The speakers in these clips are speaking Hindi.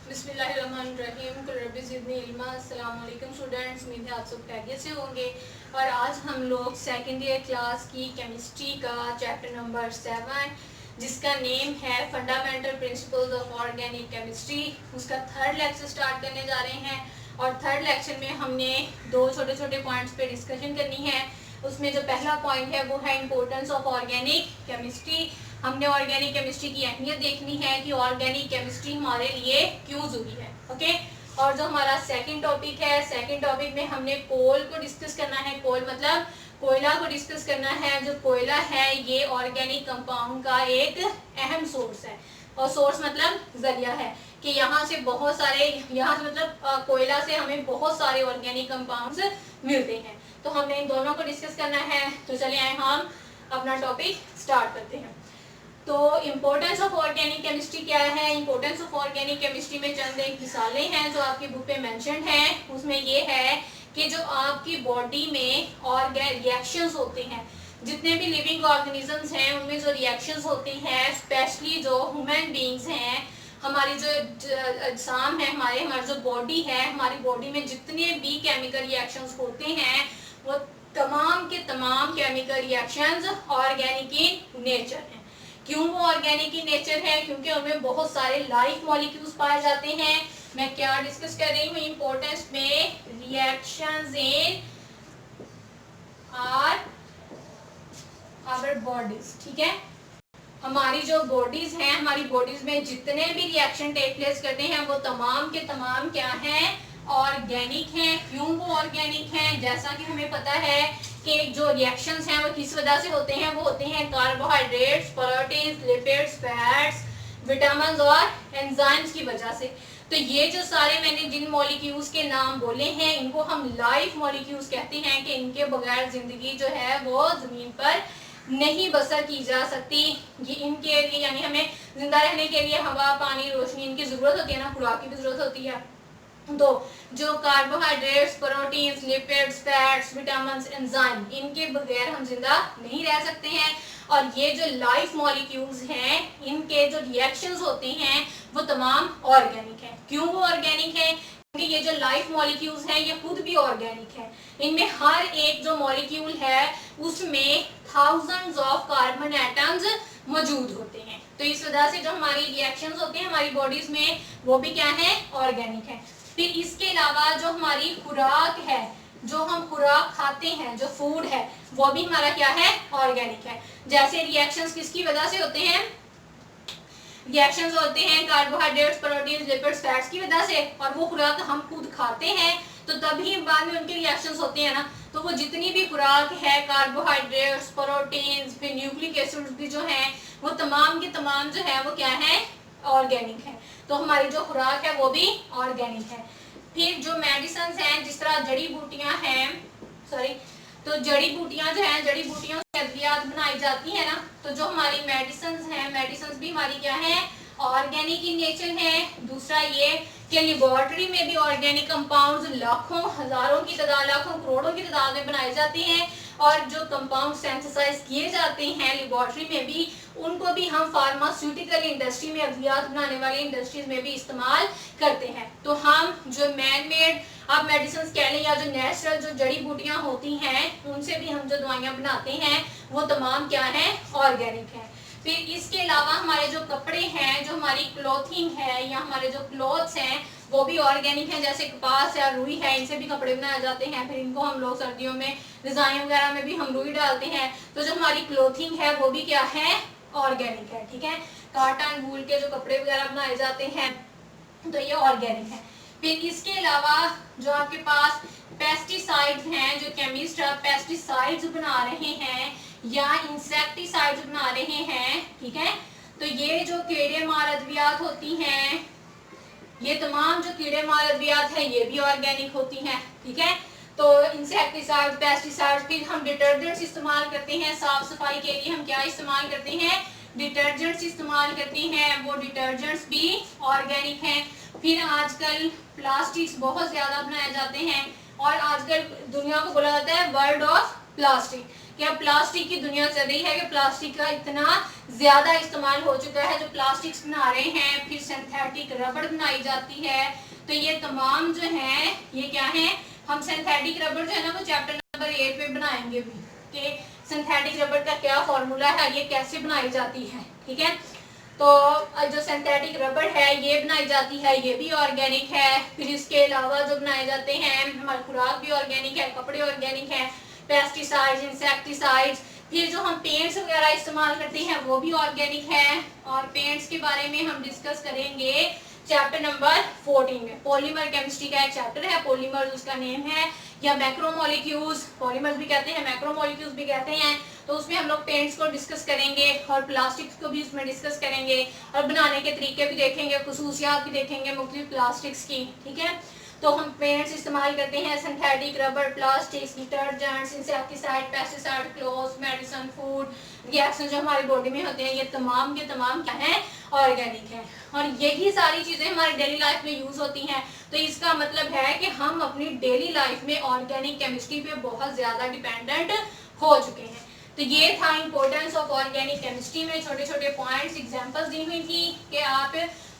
बिस्मिल्लाहिर्रहमानिर्रहीम। कुल रब्बि ज़िदनी इल्मा। अस्सलाम वालेकुम स्टूडेंट्स, उम्मीद है आप सब खैरियत से होंगे। और आज हम लोग सेकेंड ईयर क्लास की केमिस्ट्री का चैप्टर नंबर 7 जिसका नेम है fundamental principles of organic chemistry, उसका थर्ड लेक्चर स्टार्ट करने जा रहे हैं। और थर्ड लेक्चर में हमने दो छोटे छोटे पॉइंट्स पे डिस्कशन करनी है। उसमें जो पहला पॉइंट है वो है इम्पोर्टेंस ऑफ ऑर्गेनिक केमिस्ट्री। हमने ऑर्गेनिक केमिस्ट्री की अहमियत देखनी है कि ऑर्गेनिक केमिस्ट्री हमारे लिए क्यों जरूरी है। ओके। और जो हमारा सेकंड टॉपिक है, सेकंड टॉपिक में हमने कोल को डिस्कस करना है। कोल मतलब कोयला को डिस्कस करना है। जो कोयला है ये ऑर्गेनिक कंपाउंड का एक अहम सोर्स है। और सोर्स मतलब जरिया है कि यहाँ से बहुत सारे, यहाँ से मतलब कोयला से हमें बहुत सारे ऑर्गेनिक कंपाउंड्स मिलते हैं। तो हमने इन दोनों को डिस्कस करना है। तो चलिए आए हम अपना टॉपिक स्टार्ट करते हैं। तो इम्पोर्टेंस ऑफ ऑर्गेनिक केमिस्ट्री क्या है? इम्पोर्टेंस ऑफ ऑर्गेनिक केमिस्ट्री में चंद एक मिसालें हैं जो आपकी बुक पे मेंशन है। उसमें ये है कि जो आपकी बॉडी में रिएक्शंस होते हैं, जितने भी लिविंग ऑर्गेनिजम्स हैं उनमें जो रिएक्शंस होती हैं, स्पेशली जो ह्यूमन बींग्स हैं, हमारी जो अजसाम है, हमारी जो बॉडी है, हमारी बॉडी में जितने भी केमिकल रिएक्शंस होते हैं वो तमाम के तमाम chemical reactions organic in nature हैं। क्यों वो ऑर्गेनिक इन नेचर है? क्योंकि उनमें बहुत सारे लाइफ मॉलिक्यूल्स पाए जाते हैं। मैं क्या डिस्कस कर रही हूँ इम्पोर्टेंस में? Reactions in our bodies. ठीक है, हमारी जो बॉडीज हैं, हमारी बॉडीज में जितने भी रिएक्शन टेक प्लेस करते हैं वो तमाम के तमाम क्या हैं? ऑर्गेनिक हैं। क्यों वो ऑर्गेनिक हैं? जैसा कि हमें पता है कि जो रिएक्शंस हैं वो किस वजह से होते हैं? वो होते हैं carbohydrates, proteins, lipids, fats, vitamins और एंजाइम्स की वजह से। तो ये जो सारे मैंने जिन मॉलिक्यूल्स के नाम बोले हैं इनको हम लाइफ मॉलिक्यूल्स कहते हैं कि इनके बगैर जिंदगी जो है वो जमीन पर नहीं बसर की जा सकती। ये इनके लिए यानी हमें जिंदा रहने के लिए हवा, पानी, रोशनी इनकी जरूरत होती है ना, खुराक की भी जरूरत होती है। तो जो carbohydrates, proteins, lipids, fats, vitamins, enzyme, इनके बगैर हम जिंदा नहीं रह सकते हैं। और ये जो लाइफ मॉलिक्यूल्स हैं इनके जो रिएक्शंस होते हैं वो तमाम ऑर्गेनिक हैं। क्यों वो ऑर्गेनिक है? क्योंकि ये जो लाइफ मॉलिक्यूल्स हैं ये खुद भी ऑर्गेनिक है। इनमें हर एक जो मॉलिक्यूल है उसमें थाउजेंड्स ऑफ कार्बन एटम्स मौजूद होते हैं। तो इस वजह से जो हमारी रिएक्शंस होते हैं हमारी बॉडीज में वो भी क्या है? ऑर्गेनिक है। फिर इसके अलावा जो हमारी खुराक है, जो हम खुराक खाते हैं, जो फूड है, वो भी हमारा क्या है? ऑर्गेनिक है। जैसे रिएक्शंस किसकी वजह से होते हैं? रिएक्शंस होते हैं कार्बोहाइड्रेट्स, प्रोटीन्स, लिपिड्स, फैट्स की वजह से। और वो खुराक हम खुद खाते हैं तो तभी बाद में उनके रिएक्शंस होते हैं ना। तो वो जितनी भी खुराक है, कार्बोहाइड्रेट्स, प्रोटीन्स, फिर न्यूक्लिक एसिड्स भी जो हैं वो तमाम के तमाम जो है वो क्या है? ऑर्गेनिक है। तो हमारी जो खुराक है वो भी ऑर्गेनिक है। फिर जो मेडिसिन हैं, जिस तरह जड़ी बूटियां हैं, तो जड़ी बूटियां जो हैं, जड़ी बूटियों से अद्वियात बनाई जाती है ना, तो जो हमारी मेडिसिन हैं, मेडिसिन भी हमारी क्या है? ऑर्गेनिक इन नेचर है। दूसरा ये कि लेबोरेटरी में भी ऑर्गेनिक कंपाउंड्स लाखों, हजारों की तादाद, लाखों करोड़ों की तादाद में बनाए जाते हैं। और जो कंपाउंड सिंथेसाइज किए जाते हैं लेबोरेटरी में भी, उनको भी हम फार्मास्यूटिकल इंडस्ट्री में, अद्वियात बनाने वाली इंडस्ट्रीज में भी इस्तेमाल करते हैं। तो हम जो मैन मेड आप मेडिसिन कह लें या जो नेचुरल जो जड़ी बूटियां होती हैं उनसे भी हम जो दवाइयां बनाते हैं वो तमाम क्या है? ऑर्गेनिक है। फिर इसके अलावा हमारे जो कपड़े हैं, जो हमारी क्लोथिंग है या हमारे जो क्लोथ्स हैं वो भी ऑर्गेनिक हैं। जैसे कपास या रुई है, इनसे भी कपड़े बनाए जाते हैं। फिर इनको हम लोग सर्दियों में डिजाइन वगैरह में भी हम रुई डालते हैं। तो जो हमारी क्लोथिंग है वो भी क्या है? ऑर्गेनिक है। ठीक है, कॉटन, वूल के जो कपड़े वगैरह बनाए जाते हैं तो ये ऑर्गेनिक है। फिर इसके अलावा जो आपके पास पेस्टिसाइड्स हैं, जो केमिस्ट पेस्टिसाइड्स बना रहे हैं या इंसेक्टिसाइड्स बना रहे हैं, ठीक है, तो ये जो कीड़े मार अद्वियात होती हैं, ये तमाम जो कीड़े मार अद्वियात है ये भी ऑर्गेनिक होती हैं। ठीक है, तो इंसेक्टिसाइड, पेस्टिसाइड। फिर हम डिटर्जेंट्स इस्तेमाल करते हैं साफ सफाई के लिए। हम क्या इस्तेमाल करते हैं? डिटर्जेंट्स इस्तेमाल करते हैं। वो डिटर्जेंट्स भी ऑर्गेनिक हैं। फिर आजकल प्लास्टिक्स बहुत ज्यादा बनाए जाते हैं और आजकल दुनिया को बोला जाता है वर्ल्ड ऑफ प्लास्टिक। कि अब प्लास्टिक की दुनिया चल रही है कि प्लास्टिक का इतना ज्यादा इस्तेमाल हो चुका है, जो प्लास्टिक्स बना रहे हैं, फिर सिंथेटिक रबड़ बनाई जाती है। तो ये तमाम जो है ये क्या है, हम सिंथेटिक रबड़ जो है ना वो चैप्टर नंबर 8 में बनाएंगे भी कि सिंथेटिक रबड़ का क्या फॉर्मूला है, ये कैसे बनाई जाती है। ठीक है, तो जो सिंथेटिक रबड़ है ये बनाई जाती है, ये भी ऑर्गेनिक है। फिर इसके अलावा जो बनाए जाते हैं, हमारी खुराक भी ऑर्गेनिक है, कपड़े ऑर्गेनिक है, पेस्टिसाइड्स, इंसेक्टिसाइड्स, फिर जो हम पेंट्स वगैरह इस्तेमाल करते हैं वो भी ऑर्गेनिक है। और पेंट्स के बारे में हम डिस्कस करेंगे चैप्टर नंबर 14 में। पॉलीमर केमिस्ट्री का एक चैप्टर है, पॉलीमर उसका नेम है, या मैक्रोमोलिक्यूल्स, पॉलीमर्स भी कहते हैं, मैक्रोमोलिक्यूल्स भी कहते हैं। तो उसमें हम लोग पेंट्स को डिस्कस करेंगे और प्लास्टिक्स को भी उसमें डिस्कस करेंगे और बनाने के तरीके भी देखेंगे, खुसूसियात भी देखेंगे मुख्तलिफ प्लास्टिक्स की। ठीक है, तो हम पेंट्स इस्तेमाल करते हैं synthetic rubber, plastics, detergents, insecticide, pesticide, clothes, medicine, food, reaction जो हमारी बॉडी में होते हैं, ये तमाम के तमाम क्या है, ऑर्गेनिक है। और यही सारी चीजें हमारी डेली लाइफ में यूज होती हैं। तो इसका मतलब है कि हम अपनी डेली लाइफ में ऑर्गेनिक केमिस्ट्री पे बहुत ज्यादा डिपेंडेंट हो चुके हैं। तो ये था इंपॉर्टेंस ऑफ ऑर्गेनिक केमिस्ट्री में छोटे छोटे पॉइंट्स, एग्जांपल्स दी हुई थी कि आप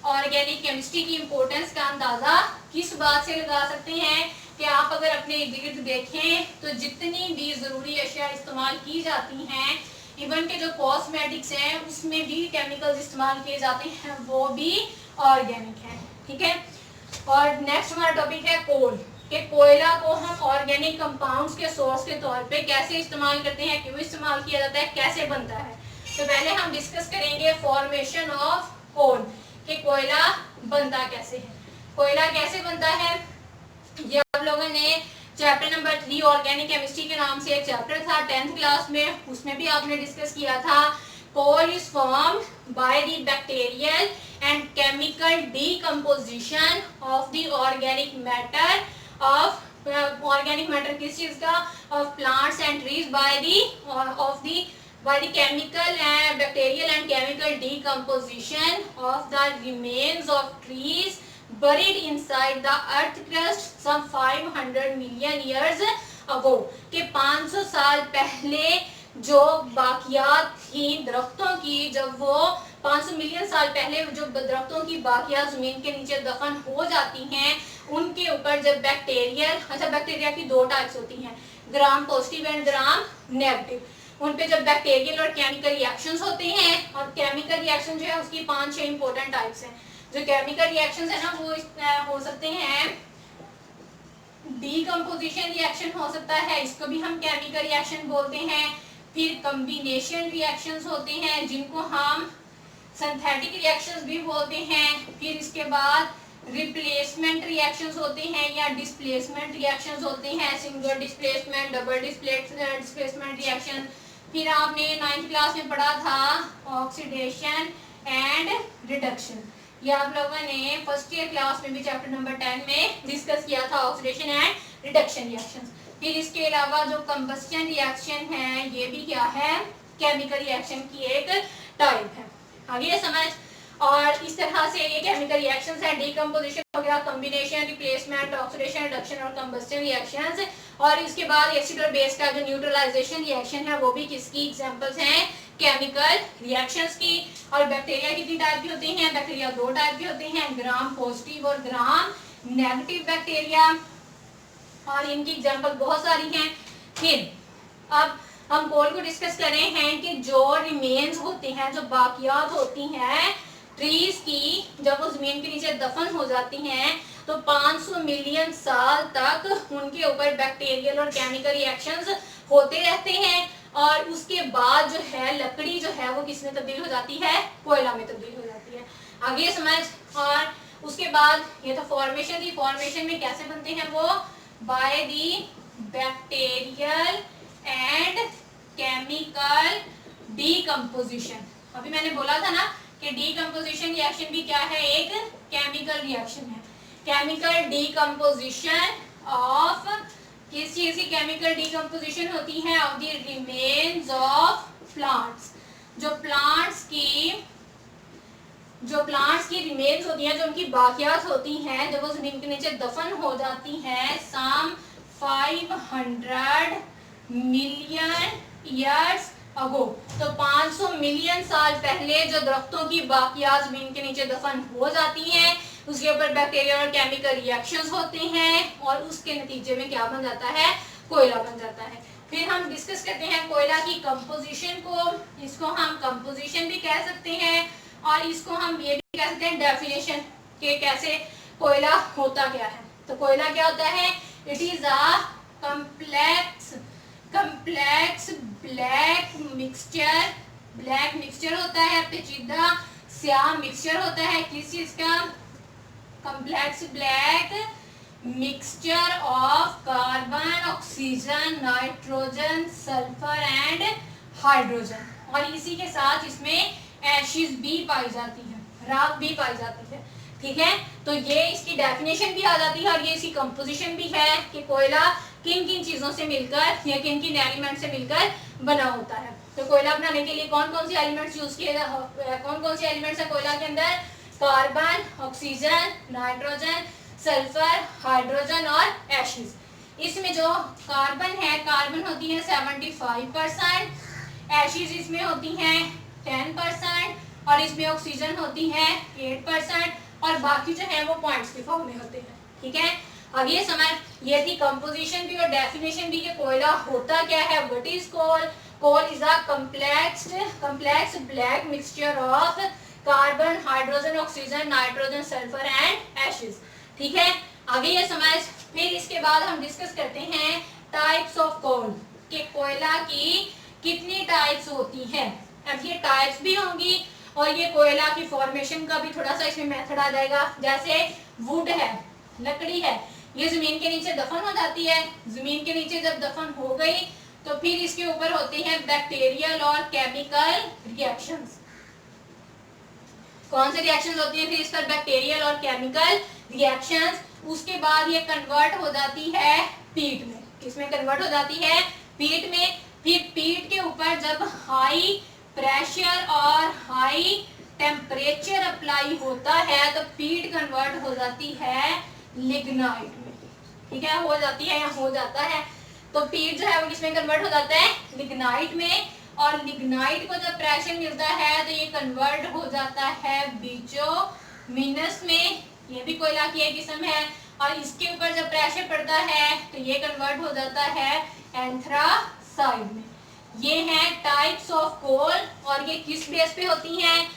ऑर्गेनिक केमिस्ट्री की इंपॉर्टेंस का अंदाजा किस बात से लगा सकते हैं कि आप अगर अपने इर्द गिर्द देखें तो जितनी भी जरूरी अशिया इस्तेमाल की जाती हैं, इवन के जो कॉस्मेटिक्स हैं उसमें भी केमिकल्स इस्तेमाल किए जाते हैं, वो भी ऑर्गेनिक है। ठीक है, और नेक्स्ट हमारा टॉपिक है कोल, कि कोयला को हम ऑर्गेनिक कंपाउंड्स के सोर्स के तौर पे कैसे इस्तेमाल करते हैं, क्यों इस्तेमाल किया जाता है, कैसे बनता है। तो पहले हम डिस्कस करेंगे फॉर्मेशन ऑफ कोल, कि कोयला बनता कैसे है। कोयला कैसे बनता है, ये आप लोगों ने चैप्टर नंबर 3 ऑर्गेनिक केमिस्ट्री के नाम से एक चैप्टर था 10th क्लास में, उसमें भी आपने डिस्कस किया था। Coal is formed by the bacterial and chemical decomposition of the organic matter of organic matter किस चीज का, of plants and trees by the chemical and bacterial and chemical decomposition of the remains of trees buried inside the earth crust some 500 million years ago, के 500 साल पहले जो बाकियात थी दरख्तों की, जब वो 500 मिलियन साल पहले जो दरख्तों की बाकियात जमीन के नीचे दफन हो जाती हैं, उनके ऊपर जब बैक्टीरियल, अच्छा बैक्टीरिया की दो टाइप्स होती हैं, gram positive and gram negative, उन पे जब बैक्टीरियल और केमिकल रिएक्शंस होते हैं, और केमिकल रिएक्शन जो है उसकी 5-6 इंपॉर्टेंट टाइप्स हैं। जो केमिकल रिएक्शंस है ना वो हो सकते हैं, डीकंपोजिशन रिएक्शन हो सकता है, इसको भी हम केमिकल रिएक्शन बोलते हैं। फिर कॉम्बिनेशन रिएक्शंस होते हैं जिनको हम सिंथेटिक रिएक्शंस भी बोलते हैं। फिर इसके बाद रिप्लेसमेंट रिएक्शंस होते हैं या डिस्प्लेसमेंट रिएक्शंस होते हैं, single displacement, double displacement reaction. फिर आपने 9th क्लास में पढ़ा था ऑक्सीडेशन एंड रिडक्शन, ये आप लोगों ने फर्स्ट ईयर क्लास में भी चैप्टर नंबर 10 में डिस्कस किया था, ऑक्सीडेशन एंड रिडक्शन रिएक्शंस। फिर इसके अलावा जो कंबस्शन रिएक्शन है ये भी क्या है, केमिकल रिएक्शन की एक टाइप है। आगे समझ, और इस तरह से ये केमिकल रिएक्शंस है, डीकंपोजिशन हो गया, कॉम्बिनेशन, रिप्लेसमेंट, ऑक्सीडेशन, रिडक्शन और कंबस्शन रिएक्शंस। और इसके बाद एसिड और बेस का जो न्यूट्रलाइजेशन रिएक्शन है वो भी किसकी एग्जांपल्स हैं, केमिकल रिएक्शंस की। और बैक्टीरिया कितनी टाइप की होती हैं, बैक्टीरिया 2 टाइप के होते हैं, ग्राम पॉजिटिव और ग्राम नेगेटिव बैक्टीरिया, और इनकी एग्जांपल बहुत सारी हैं। फिर अब हम कोल को डिस्कस कर रहे हैं कि जो रिमेन्स होते हैं, जो बाकियात होती हैं ट्रीज की, जब वो जमीन के नीचे दफन हो जाती हैं तो 500 मिलियन साल तक उनके ऊपर बैक्टीरियल और केमिकल रिएक्शंस होते रहते हैं, और उसके बाद जो है लकड़ी जो है वो किस में तब्दील हो जाती है, कोयला में तब्दील हो जाती है। आगे समझ, और उसके बाद ये तो फॉर्मेशन थी, फॉर्मेशन में कैसे बनते हैं वो, by the bacterial and chemical decomposition. अभी मैंने बोला था ना कि डीकंपोजिशन रिएक्शन भी क्या है, एक केमिकल रिएक्शन है। केमिकल डीकंपोजिशन ऑफ किस चीज की केमिकल डीकंपोजिशन होती है, of the remains of plants, जो प्लांट्स की रिमेन्स होती हैं, जो उनकी बाकियात होती हैं, जब वो जमीन के नीचे दफन हो जाती हैं, सम 500 मिलियन ईयर्स अगो। तो 500 मिलियन साल पहले जो दरख्तों की बाकियात जमीन के नीचे दफन हो जाती हैं, उसके ऊपर बैक्टीरियल और केमिकल रिएक्शंस होते हैं और उसके नतीजे में क्या बन जाता है, कोयला बन जाता है। फिर हम डिस्कस करते हैं कोयला की कंपोजिशन को। इसको हम कंपोजिशन भी कह सकते हैं और इसको हम ये भी कह सकते हैं डेफिनेशन के कैसे कोयला होता क्या है। तो कोयला क्या होता है, it is a complex black mixture होता है, पेचीदा स्याह मिक्सचर होता है। किस चीज का, complex black mixture of carbon, oxygen, nitrogen, sulphur and hydrogen. और इसी के साथ इसमें एशिज भी पाई जाती है, राख भी पाई जाती है। ठीक है, तो ये इसकी डेफिनेशन भी आ जाती है और ये इसकी कंपोजिशन भी है कि कोयला किन किन चीजों से मिलकर या किन किन एलिमेंट से मिलकर बना होता है। तो कोयला बनाने के लिए कौन कौन सी एलिमेंट्स यूज किए, कौन कौन से एलिमेंट्स है कोयला के अंदर, carbon, oxygen, nitrogen, sulphur, hydrogen और एशिज। इसमें जो कार्बन है, कार्बन होती है 75%, एशिज इसमें होती हैं 10% और इसमें ऑक्सीजन होती है 8% और बाकी जो है वो पॉइंट्स के फॉर्म में होते हैं। ठीक है, अब ये समझ, ये थी कंपोजिशन भी और डेफिनेशन भी कि कोयला होता क्या है। What is coal, coal is a complex black mixture of carbon, hydrogen, oxygen, nitrogen, sulphur and ashes. ठीक है, आगे ये समझ। फिर इसके बाद हम डिस्कस करते हैं टाइप्स ऑफ कोल, कि कोयला की कितनी टाइप्स होती हैं। अब ये टाइप्स भी होंगी और ये कोयला की फॉर्मेशन का भी थोड़ा सा इसमें मेथड आ जाएगा। जैसे वुड है, लकड़ी है, ये जमीन के नीचे दफन हो जाती है। जमीन के नीचे जब दफन हो गई तो फिर इसके ऊपर होते हैं बैक्टीरियल और केमिकल रिएक्शंस। कौन से रिएक्शंस होती हैं फिर इस पर, बैक्टीरियल और केमिकल रिएक्शंस। उसके बाद ये कन्वर्ट हो जाती है पीट में। किसमें कन्वर्ट हो जाती है, पीट में। फिर पीट के ऊपर जब हाई प्रेशर और हाई टेम्परेचर अप्लाई होता है तो पीट कन्वर्ट हो जाती है लिग्नाइट में। ठीक है, हो जाती है या हो जाता है। तो पीट जो है वो किसमें कन्वर्ट हो जाता है, लिग्नाइट में। और लिग्नाइट को जब प्रेशर मिलता है तो ये कन्वर्ट हो जाता है बिटुमिनस में। ये भी कोयला की एक किस्म है। और इसके ऊपर जब प्रेशर पड़ता है तो ये कन्वर्ट हो जाता है एंथ्रासाइड में। ये हैं टाइप्स ऑफ कोल और ये किस बेस पे होती हैं,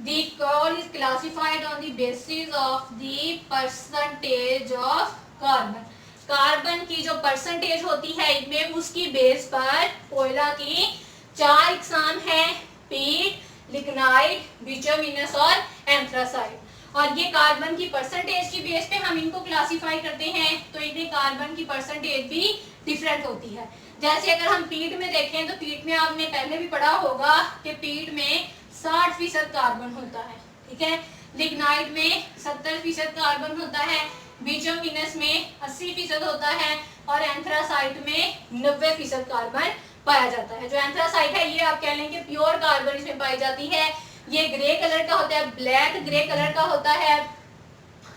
The coal is classified on the basis of the percentage of carbon. Carbon की जो परसेंटेज होती है इनमें, उसकी बेस पर कोयला की 4 इकसाम है, पीट, लिग्नाइट, बिटुमिनस और एंथ्रासाइड। और ये कार्बन की परसेंटेज की बेस पे हम इनको क्लासिफाई करते हैं। तो इनमें कार्बन की परसेंटेज भी डिफरेंट होती है। जैसे अगर हम पीट में देखें तो पीट में आपने पहले भी पढ़ा होगा कि पीट में 60% कार्बन होता है। ठीक है, लिग्नाइट में 70% कार्बन होता है, बिटुमिनस में 80% होता है और एंथ्रासाइट में 90% कार्बन पाया जाता है। जो एंथ्रासाइट है ये आप कह लेंगे प्योर कार्बन इसमें पाई जाती है। ये ग्रे कलर का होता है, ब्लैक ग्रे कलर का होता है।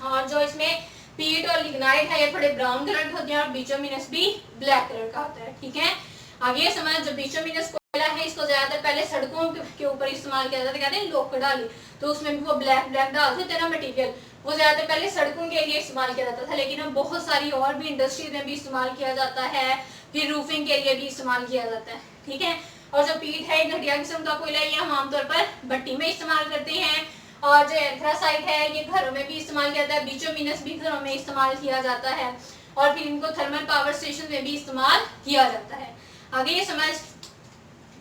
और जो इसमें पीट और लिग्नाइट है ये थोड़े ब्राउन कलर के होते हैं और बिटुमिनस भी ब्लैक कलर का होता है। ठीक है, आगे समझ। जो बिटुमिनस कोयला है इसको ज्यादातर पहले सड़कों के ऊपर इस्तेमाल किया जाता है, कहते हैं लोग डाली, तो उसमें भी वो ब्लैक डालते थे ना मटेरियल, वो ज्यादातर पहले सड़कों के लिए इस्तेमाल किया जाता था। लेकिन अब बहुत सारी और भी इंडस्ट्रीज में भी इस्तेमाल किया जाता है, फिर रूफिंग के लिए भी इस्तेमाल किया जाता है। ठीक है, और जो पीट है घटिया किस्म का कोयला ये हम आमतौर पर भट्टी में इस्तेमाल करते हैं। और जो एंथ्रासाइट है ये घरों में भी इस्तेमाल किया जाता है, बिटुमिनस भी घरों में इस्तेमाल किया जाता है और फिर इनको थर्मल पावर स्टेशन में भी इस्तेमाल किया जाता है। आगे ये समझ।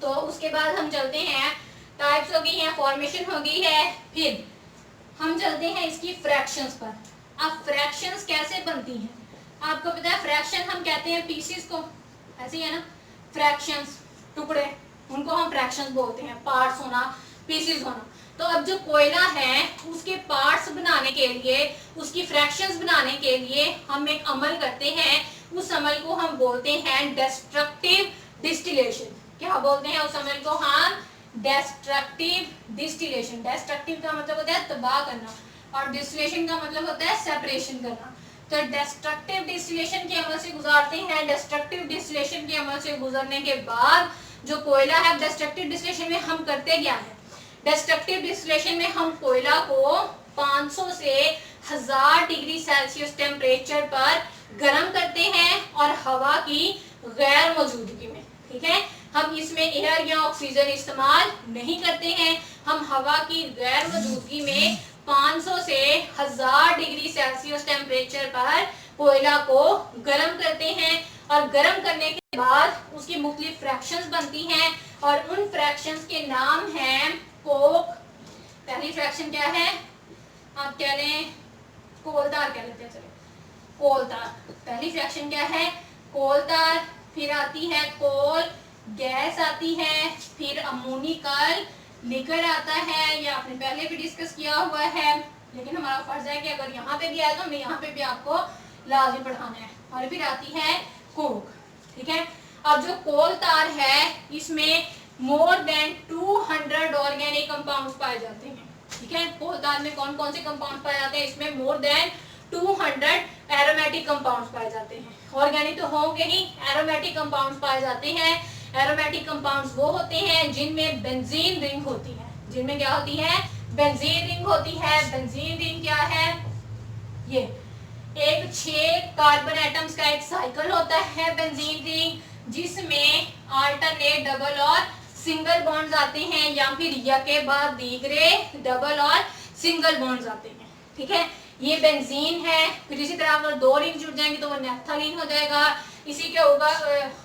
तो उसके बाद हम चलते हैं, टाइप्स हो गई हैं, फॉर्मेशन हो गई है, फिर हम चलते हैं इसकी फ्रैक्शंस पर। अब फ्रैक्शंस कैसे बनती हैं, आपको पता है फ्रैक्शन हम कहते हैं पीसेस को, ऐसे ही है ना, फ्रैक्शंस टुकड़े, उनको हम फ्रैक्शंस बोलते हैं, पार्ट्स होना, पीसेस होना। तो अब जो कोयला है उसके पार्ट्स बनाने के लिए, उसकी फ्रैक्शंस बनाने के लिए हम एक अमल करते हैं, उस अमल को हम बोलते हैं डिस्ट्रक्टिव डिस्टिलेशन। क्या बोलते हैं उस अमल को हम, डिस्ट्रक्टिव डिस्टिलेशन। डिस्ट्रक्टिव का मतलब होता है तबाह करना और डिस्टिलेशन का मतलब होता है सेपरेशन करना। तो डिस्ट्रक्टिव डिस्टिलेशन के अमल से गुजारते हैं। डिस्ट्रक्टिव डिस्टिलेशन के अमल से गुजरने के बाद जो कोयला है, डिस्ट्रक्टिव डिस्टिलेशन में हम करते क्या है, डिस्ट्रक्टिव डिस्टिलेशन में हम कोयला को 500 से 1000 डिग्री सेल्सियस टेम्परेचर पर गर्म करते हैं और हवा की गैर मौजूदगी में, ठीक है। हम इसमें एयर या ऑक्सीजन इस्तेमाल नहीं करते हैं, हम हवा की गैर मौजूदगी में 500 से 1000 डिग्री सेल्सियस टेम्परेचर पर कोयला को गर्म करते हैं और गर्म करने के बाद उसकी मुख्तलिफ फ्रैक्शंस बनती हैं और उन फ्रैक्शंस के नाम हैं कोक। पहली फ्रैक्शन क्या है, आप कह लें कोलतार कह लेते हैं, चलिए कोलतार। पहली फ्रैक्शन क्या है, कोलतार। फिर आती है कोल गैस आती है, फिर अमोनिकल लिकर आता है, ये आपने पहले भी डिस्कस किया हुआ है, लेकिन हमारा फर्ज है कि अगर यहाँ पे भी आया तो हमने यहाँ पे भी आपको लाजमी पढ़ाना है। और फिर आती है कोक, ठीक है। अब जो कोल तार है इसमें मोर देन 200 ऑर्गेनिक कंपाउंड्स पाए जाते हैं, ठीक है। कोल तार में कौन कौन से कंपाउंड पाए जाते हैं, इसमें मोर देन 200 एरोमेटिक कंपाउंड्स पाए जाते हैं। ऑर्गेनिक तो होंगे ही, एरोमेटिक कंपाउंड्स पाए जाते हैं। एरोमेटिक कंपाउंड्स वो होते हैं जिनमें बेंजीन रिंग होती है, जिनमें क्या होती है, बेंजीन रिंग होती है। बेंजीन रिंग क्या है, ये एक 6 कार्बन एटम्स का एक साइकिल होता है बेंजीन रिंग, जिसमें अल्टरनेट डबल और सिंगल बॉन्ड्स आते हैं या फिर यके बाद दीगरे डबल और सिंगल बॉन्ड्स आते हैं, ठीक है। ये बेंजीन है। फिर इसी तरह अगर 2 रिंग जुड़ जाएंगे तो वो नेफ्थलीन हो जाएगा। इसी के होगा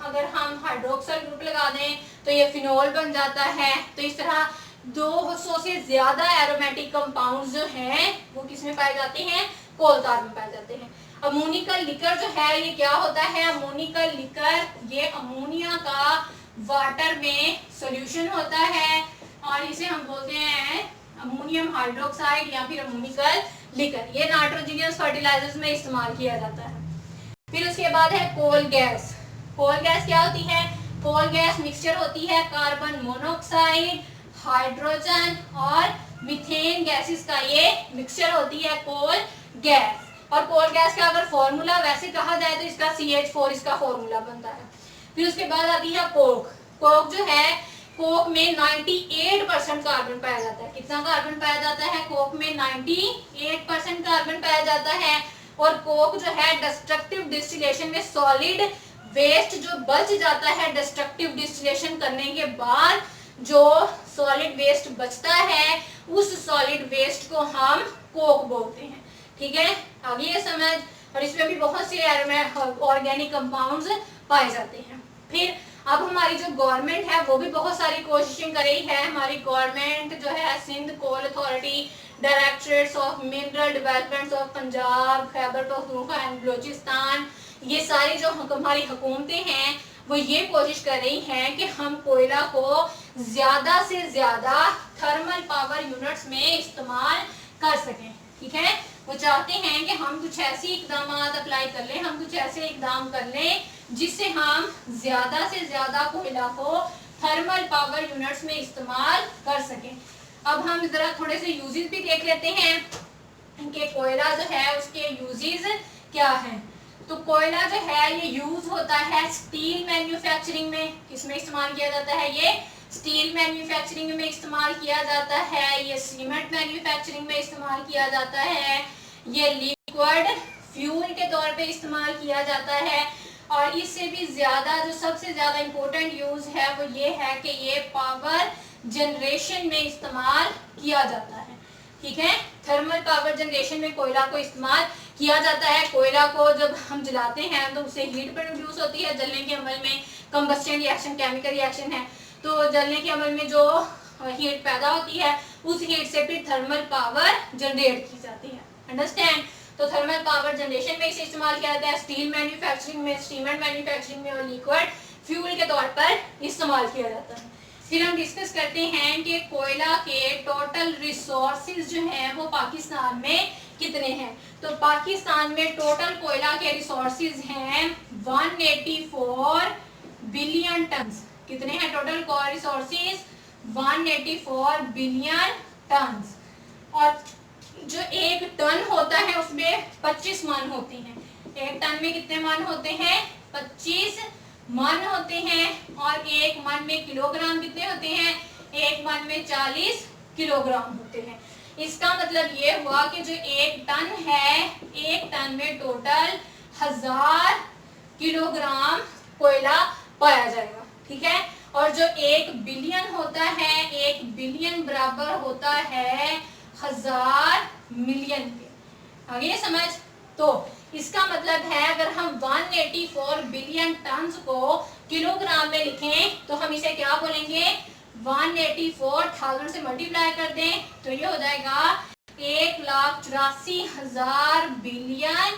अगर हम हाइड्रोक्साइड ग्रुप लगा दें तो ये फिनोल बन जाता है। तो इस तरह 200 से ज्यादा एरोमेटिक कंपाउंड्स जो हैं वो किसमें पाए जाते हैं, कोल तार में पाए जाते हैं। अमोनिकल लिकर जो है ये क्या होता है, अमोनिकल लिकर ये अमोनिया का वाटर में सॉल्यूशन होता है और इसे हम बोलते हैं अमोनियम हाइड्रोक्साइड या फिर अमोनिकल लिकर। ये नाइट्रोजनियस फर्टिलाइजर्स में इस्तेमाल किया जाता है। फिर उसके बाद है कोल गैस। कोल गैस क्या होती है, कोल गैस मिक्सचर होती है कार्बन मोनोऑक्साइड, हाइड्रोजन और मीथेन गैसेस का ये मिक्सचर होती है कोल गैस। और कोल गैस का अगर फॉर्मूला वैसे कहा जाए तो इसका CH4 इसका फॉर्मूला बनता है। फिर उसके बाद आती है कोक। कोक जो है, कोक में 98% कार्बन पाया जाता है। कितना कार्बन पाया जाता है, कोक में 98% कार्बन पाया जाता है। और कोक जो है डिस्ट्रक्टिव डिस्टिलेशन में सॉलिड वेस्ट जो बच जाता है, डिस्ट्रक्टिव डिस्टिलेशन करने के बाद जो सॉलिड वेस्ट बचता है उस सॉलिड वेस्ट को हम कोक बोलते हैं, ठीक है। आगे ये समझ। और इसमें भी बहुत से ऑर्गेनिक कंपाउंड्स पाए जाते हैं। फिर अब हमारी जो गवर्नमेंट है वो भी बहुत सारी कोशिशें कर रही है। हमारी गवर्नमेंट जो है Sindh coal authority, directorates of mineral development of Punjab, Khyber Pakhtunkhwa and Balochistan, ये सारी जो हमारी हुकूमतें हैं वो ये कोशिश कर रही हैं कि हम कोयला को ज्यादा से ज्यादा थर्मल पावर यूनिट्स में इस्तेमाल कर सकें, ठीक है। वो चाहते हैं कि हम कुछ ऐसी इकदाम अप्लाई कर लें, हम कुछ ऐसे इकदाम कर लें जिससे हम ज्यादा से ज्यादा कोयला को थर्मल पावर यूनिट्स में इस्तेमाल कर सकें। अब हम जरा थोड़े से यूजेस भी देख लेते हैं इनके, कोयला जो है उसके यूजेस क्या हैं। तो कोयला जो है ये यूज होता है स्टील मैन्युफैक्चरिंग में। किसमें इस्तेमाल किया जाता है, ये स्टील मैन्युफैक्चरिंग में इस्तेमाल किया जाता है, ये सीमेंट मैन्युफैक्चरिंग में इस्तेमाल किया जाता है, ये लिक्विड फ्यूल के तौर पे इस्तेमाल किया जाता है। और इससे भी ज्यादा जो सबसे ज्यादा इम्पोर्टेंट यूज है वो ये है कि ये पावर जनरेशन में इस्तेमाल किया जाता है, ठीक है। थर्मल पावर जनरेशन में कोयला को इस्तेमाल किया जाता है। कोयला को जब हम जलाते हैं तो उससे हीट प्रोड्यूस होती है, जलने के अमल में कंबस्टन रिएक्शन केमिकल रिएक्शन है, तो जलने के अमल में जो हीट पैदा होती है उस हीट से फिर थर्मल पावर जनरेट की जाती है, अंडरस्टैंड। तो थर्मल पावर जनरेशन में इसे इस्तेमाल किया जाता है, स्टील मैन्युफैक्चरिंग में, सीमेंट मैन्युफैक्चरिंग में और लिक्विड फ्यूल के तौर पर इस्तेमाल किया जाता है। फिर हम डिस्कस करते हैं कि कोयला के टोटल रिसोर्सेज जो हैं वो पाकिस्तान में कितने हैं। तो पाकिस्तान में टोटल कोयला के रिसोर्सेज हैं 184 बिलियन टन। कितने हैं टोटल कोयला रिसोर्सेज, 184 बिलियन टन। और जो एक टन होता है उसमें 25 मन होती हैं। एक टन में कितने मन होते हैं, 25 मन होते हैं और एक मन में किलोग्राम कितने होते हैं, एक मन में 40 किलोग्राम होते हैं। इसका मतलब ये हुआ कि जो एक टन है, एक टन में टोटल 1000 किलोग्राम कोयला पाया जाएगा, ठीक है। और जो 1 बिलियन होता है, 1 बिलियन बराबर होता है 1000 मिलियन के। आगे समझ? तो इसका मतलब है अगर हम 184 बिलियन टन्स को किलोग्राम में लिखें तो हम इसे क्या बोलेंगे, 184,000 से मल्टीप्लाई कर दें तो ये हो जाएगा 1,84,000 बिलियन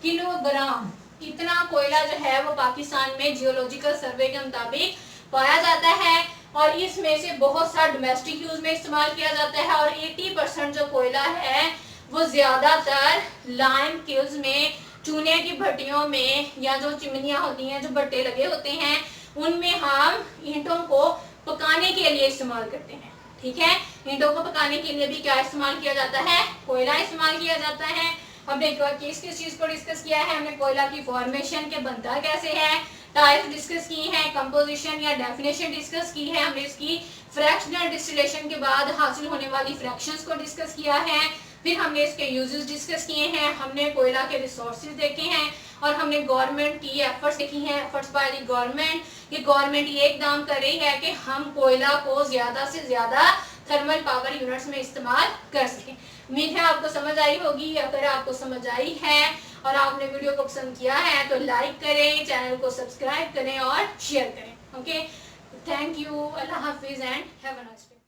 किलोग्राम। इतना कोयला जो है वो पाकिस्तान में जियोलॉजिकल सर्वे के मुताबिक पाया जाता है और इसमें से बहुत सा डोमेस्टिक यूज में इस्तेमाल किया जाता है और 80% जो कोयला है वो ज्यादातर लाइम किल्स में, चूने की भट्टियों में या जो चिमनियां होती हैं, जो भट्टे लगे होते हैं, उनमें हम ईंटों को पकाने के लिए इस्तेमाल करते हैं, ठीक है। ईंटों को पकाने के लिए भी क्या इस्तेमाल किया जाता है, कोयला इस्तेमाल किया जाता है। हमने किस किस चीज को डिस्कस किया है, हमने कोयला की फॉर्मेशन के बनता कैसे है, टाइप्स डिस्कस की हैं, कंपोजिशन या डेफिनेशन डिस्कस की है, हमने इसकी फ्रैक्शनल डिस्टिलेशन के बाद हासिल होने वाली फ्रैक्शंस को डिस्कस किया है, फिर हमने इसके यूजेस डिस्कस किए हैं, हमने कोयला के रिसोर्सेज देखे हैं और हमने गवर्नमेंट की एफर्ट्स देखी हैं, एफर्ट्स बाय द गवर्नमेंट। ये गवर्नमेंट ये इकदाम कर रही है कि हम कोयला को ज्यादा से ज्यादा थर्मल पावर यूनिट्स में इस्तेमाल कर सकें। उम्मीद है आपको समझ आई होगी। अगर आपको समझ आई है और आपने वीडियो को पसंद किया है तो लाइक करें, चैनल को सब्सक्राइब करें और शेयर करें। Okay, thank you, Allah Hafiz and have a nice day.